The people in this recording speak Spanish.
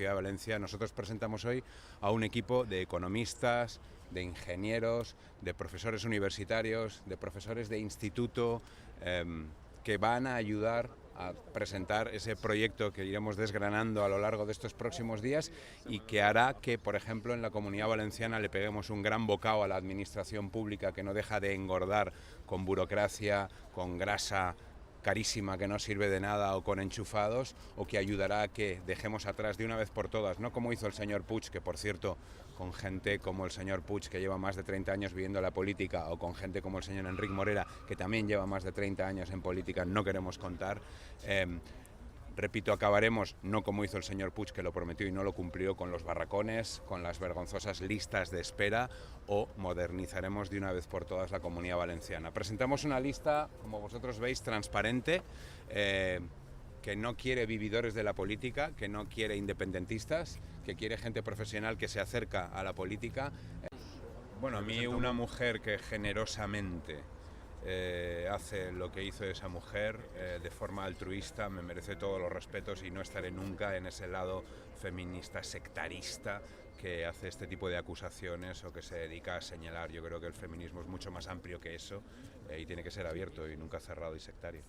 ciudad de Valencia, nosotros presentamos hoy a un equipo de economistas, de ingenieros, de profesores universitarios, de profesores de instituto, que van a ayudar a presentar ese proyecto que iremos desgranando a lo largo de estos próximos días y que hará que, por ejemplo, en la Comunidad Valenciana le peguemos un gran bocado a la administración pública que no deja de engordar con burocracia, con grasa carísima que no sirve de nada o con enchufados, o que ayudará a que dejemos atrás de una vez por todas, no como hizo el señor Puig, que por cierto, con gente como el señor Puig, que lleva más de 30 años viviendo la política, o con gente como el señor Enric Morera, que también lleva más de 30 años en política, no queremos contar. Repito, acabaremos, no como hizo el señor Puig, que lo prometió y no lo cumplió, con los barracones, con las vergonzosas listas de espera, o modernizaremos de una vez por todas la Comunidad Valenciana. Presentamos una lista, como vosotros veis, transparente, que no quiere vividores de la política, que no quiere independentistas, que quiere gente profesional que se acerca a la política. Bueno, a mí una mujer que generosamente hace lo que hizo esa mujer de forma altruista me merece todos los respetos, y no estaré nunca en ese lado feminista sectarista que hace este tipo de acusaciones o que se dedica a señalar. Yo creo que el feminismo es mucho más amplio que eso, y tiene que ser abierto y nunca cerrado y sectario.